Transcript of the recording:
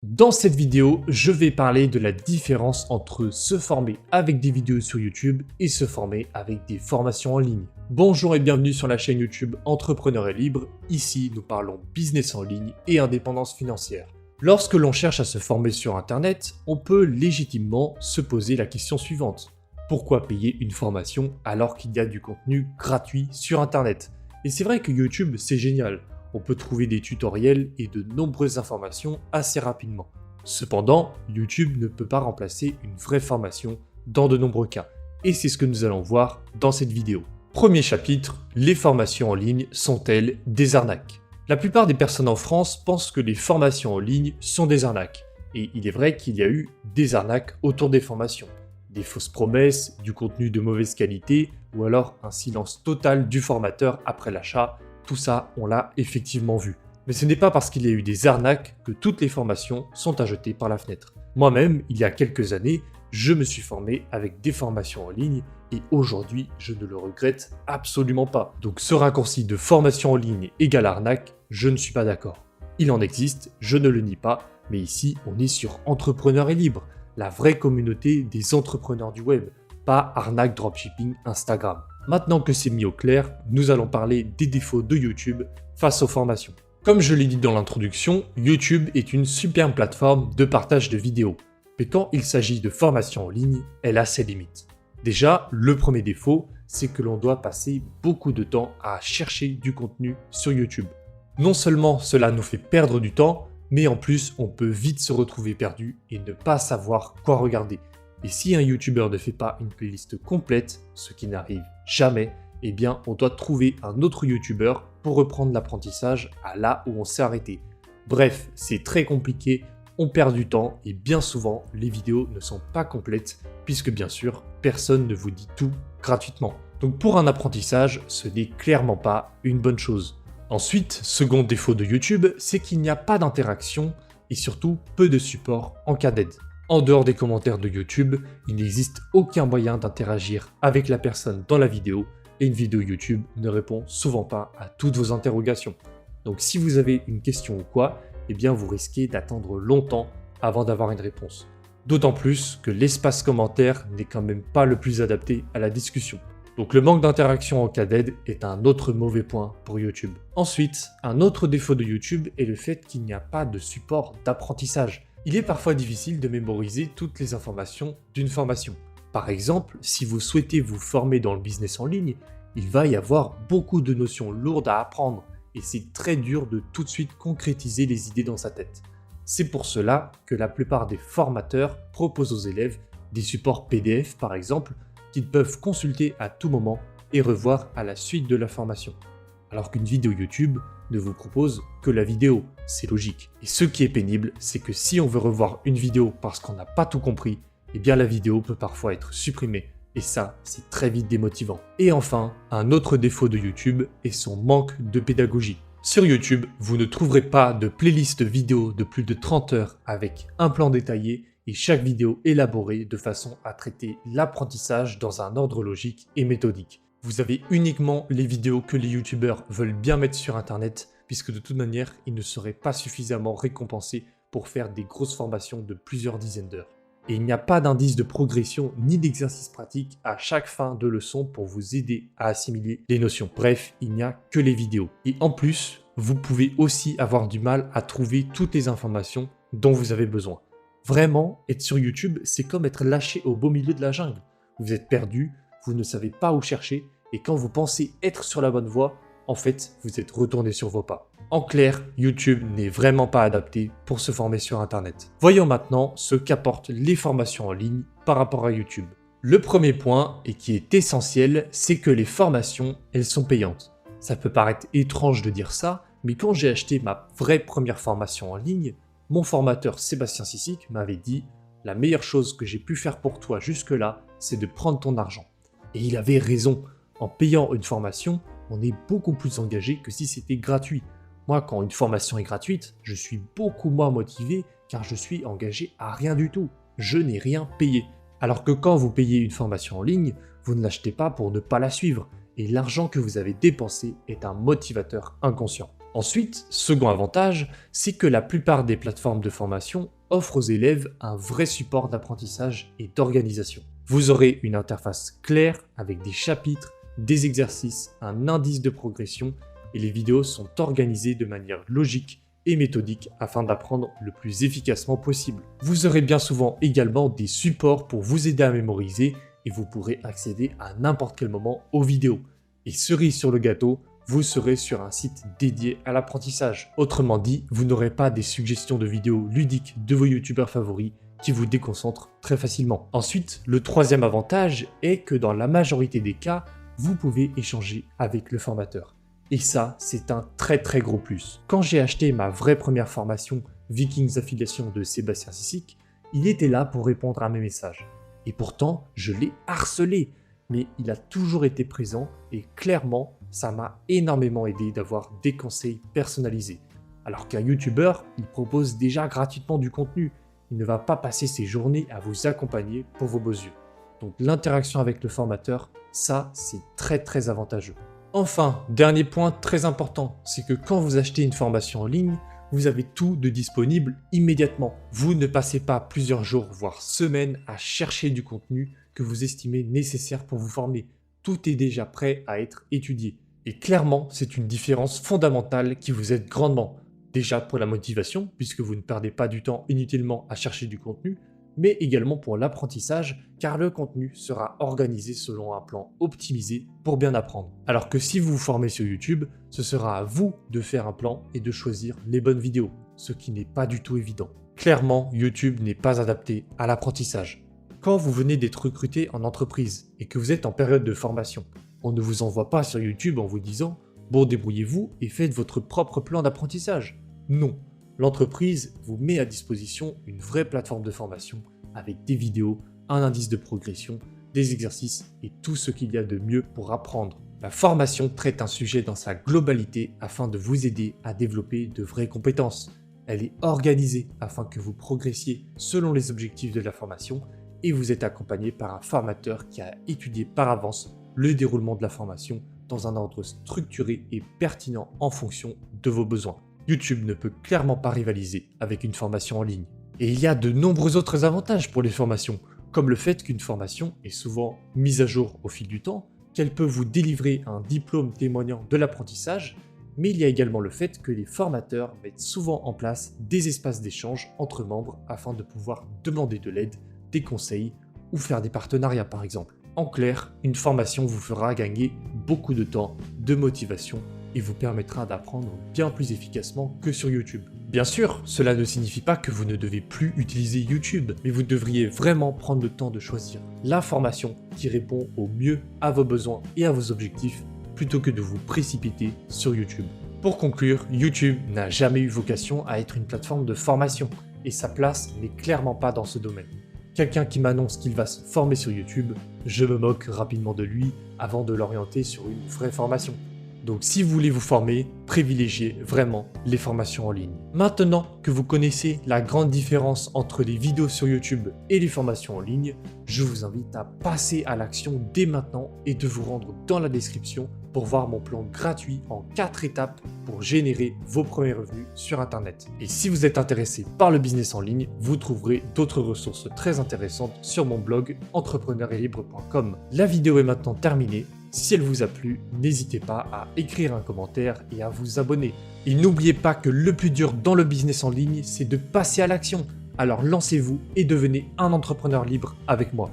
Dans cette vidéo, je vais parler de la différence entre se former avec des vidéos sur YouTube et se former avec des formations en ligne. Bonjour et bienvenue sur la chaîne YouTube Entrepreneur et Libre. Ici, nous parlons business en ligne et indépendance financière. Lorsque l'on cherche à se former sur Internet, on peut légitimement se poser la question suivante. Pourquoi payer une formation alors qu'il y a du contenu gratuit sur Internet? Et c'est vrai que YouTube, c'est génial. On peut trouver des tutoriels et de nombreuses informations assez rapidement. Cependant, YouTube ne peut pas remplacer une vraie formation dans de nombreux cas. Et c'est ce que nous allons voir dans cette vidéo. Premier chapitre, les formations en ligne sont-elles des arnaques? La plupart des personnes en France pensent que les formations en ligne sont des arnaques. Et il est vrai qu'il y a eu des arnaques autour des formations. Des fausses promesses, du contenu de mauvaise qualité, ou alors un silence total du formateur après l'achat. Tout ça, on l'a effectivement vu. Mais ce n'est pas parce qu'il y a eu des arnaques que toutes les formations sont à jeter par la fenêtre. Moi-même, il y a quelques années, je me suis formé avec des formations en ligne et aujourd'hui, je ne le regrette absolument pas. Donc ce raccourci de formation en ligne égale arnaque, je ne suis pas d'accord. Il en existe, je ne le nie pas, mais ici, on est sur Entrepreneur et Libre, la vraie communauté des entrepreneurs du web, pas arnaque dropshipping Instagram. Maintenant que c'est mis au clair, nous allons parler des défauts de YouTube face aux formations. Comme je l'ai dit dans l'introduction, YouTube est une superbe plateforme de partage de vidéos. Mais quand il s'agit de formation en ligne, elle a ses limites. Déjà, le premier défaut, c'est que l'on doit passer beaucoup de temps à chercher du contenu sur YouTube. Non seulement cela nous fait perdre du temps, mais en plus on peut vite se retrouver perdu et ne pas savoir quoi regarder. Et si un YouTuber ne fait pas une playlist complète, ce qui n'arrive jamais, eh bien on doit trouver un autre YouTuber pour reprendre l'apprentissage à là où on s'est arrêté. Bref, c'est très compliqué, on perd du temps et bien souvent les vidéos ne sont pas complètes puisque bien sûr personne ne vous dit tout gratuitement. Donc pour un apprentissage, ce n'est clairement pas une bonne chose. Ensuite, second défaut de YouTube, c'est qu'il n'y a pas d'interaction et surtout peu de support en cas d'aide. En dehors des commentaires de YouTube, il n'existe aucun moyen d'interagir avec la personne dans la vidéo et une vidéo YouTube ne répond souvent pas à toutes vos interrogations. Donc si vous avez une question ou quoi, eh bien vous risquez d'attendre longtemps avant d'avoir une réponse. D'autant plus que l'espace commentaire n'est quand même pas le plus adapté à la discussion. Donc le manque d'interaction en cas d'aide est un autre mauvais point pour YouTube. Ensuite, un autre défaut de YouTube est le fait qu'il n'y a pas de support d'apprentissage. Il est parfois difficile de mémoriser toutes les informations d'une formation. Par exemple, si vous souhaitez vous former dans le business en ligne, il va y avoir beaucoup de notions lourdes à apprendre et c'est très dur de tout de suite concrétiser les idées dans sa tête. C'est pour cela que la plupart des formateurs proposent aux élèves des supports PDF par exemple qu'ils peuvent consulter à tout moment et revoir à la suite de la formation. Alors qu'une vidéo YouTube ne vous propose que la vidéo, c'est logique. Et ce qui est pénible, c'est que si on veut revoir une vidéo parce qu'on n'a pas tout compris, eh bien la vidéo peut parfois être supprimée. Et ça, c'est très vite démotivant. Et enfin, un autre défaut de YouTube est son manque de pédagogie. Sur YouTube, vous ne trouverez pas de playlist vidéo de plus de 30 heures avec un plan détaillé et chaque vidéo élaborée de façon à traiter l'apprentissage dans un ordre logique et méthodique. Vous avez uniquement les vidéos que les youtubeurs veulent bien mettre sur internet puisque de toute manière, ils ne seraient pas suffisamment récompensés pour faire des grosses formations de plusieurs dizaines d'heures. Et il n'y a pas d'indice de progression ni d'exercice pratique à chaque fin de leçon pour vous aider à assimiler les notions. Bref, il n'y a que les vidéos. Et en plus, vous pouvez aussi avoir du mal à trouver toutes les informations dont vous avez besoin. Vraiment, être sur YouTube, c'est comme être lâché au beau milieu de la jungle. Vous êtes perdu, vous ne savez pas où chercher, et quand vous pensez être sur la bonne voie, en fait, vous êtes retourné sur vos pas. En clair, YouTube n'est vraiment pas adapté pour se former sur Internet. Voyons maintenant ce qu'apportent les formations en ligne par rapport à YouTube. Le premier point, et qui est essentiel, c'est que les formations, elles sont payantes. Ça peut paraître étrange de dire ça, mais quand j'ai acheté ma vraie première formation en ligne, mon formateur Sébastien Sissic m'avait dit « La meilleure chose que j'ai pu faire pour toi jusque-là, c'est de prendre ton argent. » Et il avait raison. En payant une formation, on est beaucoup plus engagé que si c'était gratuit. Moi, quand une formation est gratuite, je suis beaucoup moins motivé car je suis engagé à rien du tout. Je n'ai rien payé. Alors que quand vous payez une formation en ligne, vous ne l'achetez pas pour ne pas la suivre et l'argent que vous avez dépensé est un motivateur inconscient. Ensuite, second avantage, c'est que la plupart des plateformes de formation offrent aux élèves un vrai support d'apprentissage et d'organisation. Vous aurez une interface claire avec des chapitres, des exercices, un indice de progression et les vidéos sont organisées de manière logique et méthodique afin d'apprendre le plus efficacement possible. Vous aurez bien souvent également des supports pour vous aider à mémoriser et vous pourrez accéder à n'importe quel moment aux vidéos. Et cerise sur le gâteau, vous serez sur un site dédié à l'apprentissage. Autrement dit, vous n'aurez pas des suggestions de vidéos ludiques de vos youtubeurs favoris qui vous déconcentrent très facilement. Ensuite, le troisième avantage est que dans la majorité des cas, vous pouvez échanger avec le formateur. Et ça, c'est un très gros plus. Quand j'ai acheté ma vraie première formation Vikings Affiliation de Sébastien Sissic, il était là pour répondre à mes messages. Et pourtant, je l'ai harcelé. Mais il a toujours été présent et clairement, ça m'a énormément aidé d'avoir des conseils personnalisés. Alors qu'un youtubeur, il propose déjà gratuitement du contenu. Il ne va pas passer ses journées à vous accompagner pour vos beaux yeux. Donc l'interaction avec le formateur, ça, c'est très avantageux. Enfin, dernier point très important, c'est que quand vous achetez une formation en ligne, vous avez tout de disponible immédiatement. Vous ne passez pas plusieurs jours, voire semaines à chercher du contenu que vous estimez nécessaire pour vous former. Tout est déjà prêt à être étudié. Et clairement, c'est une différence fondamentale qui vous aide grandement. Déjà pour la motivation, puisque vous ne perdez pas du temps inutilement à chercher du contenu, mais également pour l'apprentissage, car le contenu sera organisé selon un plan optimisé pour bien apprendre. Alors que si vous vous formez sur YouTube, ce sera à vous de faire un plan et de choisir les bonnes vidéos, ce qui n'est pas du tout évident. Clairement, YouTube n'est pas adapté à l'apprentissage. Quand vous venez d'être recruté en entreprise et que vous êtes en période de formation, on ne vous envoie pas sur YouTube en vous disant « Bon, débrouillez-vous et faites votre propre plan d'apprentissage ». Non, l'entreprise vous met à disposition une vraie plateforme de formation avec des vidéos, un indice de progression, des exercices et tout ce qu'il y a de mieux pour apprendre. La formation traite un sujet dans sa globalité afin de vous aider à développer de vraies compétences. Elle est organisée afin que vous progressiez selon les objectifs de la formation et vous êtes accompagné par un formateur qui a étudié par avance le déroulement de la formation dans un ordre structuré et pertinent en fonction de vos besoins. YouTube ne peut clairement pas rivaliser avec une formation en ligne. Et il y a de nombreux autres avantages pour les formations, comme le fait qu'une formation est souvent mise à jour au fil du temps, qu'elle peut vous délivrer un diplôme témoignant de l'apprentissage, mais il y a également le fait que les formateurs mettent souvent en place des espaces d'échange entre membres afin de pouvoir demander de l'aide, des conseils ou faire des partenariats par exemple. En clair, une formation vous fera gagner beaucoup de temps, de motivation et vous permettra d'apprendre bien plus efficacement que sur YouTube. Bien sûr, cela ne signifie pas que vous ne devez plus utiliser YouTube, mais vous devriez vraiment prendre le temps de choisir la formation qui répond au mieux à vos besoins et à vos objectifs plutôt que de vous précipiter sur YouTube. Pour conclure, YouTube n'a jamais eu vocation à être une plateforme de formation et sa place n'est clairement pas dans ce domaine. Quelqu'un qui m'annonce qu'il va se former sur YouTube, je me moque rapidement de lui avant de l'orienter sur une vraie formation. Donc si vous voulez vous former, privilégiez vraiment les formations en ligne. Maintenant que vous connaissez la grande différence entre les vidéos sur YouTube et les formations en ligne, je vous invite à passer à l'action dès maintenant et de vous rendre dans la description pour voir mon plan gratuit en 4 étapes pour générer vos premiers revenus sur Internet. Et si vous êtes intéressé par le business en ligne, vous trouverez d'autres ressources très intéressantes sur mon blog entrepreneurlibre.com. La vidéo est maintenant terminée. Si elle vous a plu, n'hésitez pas à écrire un commentaire et à vous abonner. Et n'oubliez pas que le plus dur dans le business en ligne, c'est de passer à l'action. Alors lancez-vous et devenez un entrepreneur libre avec moi.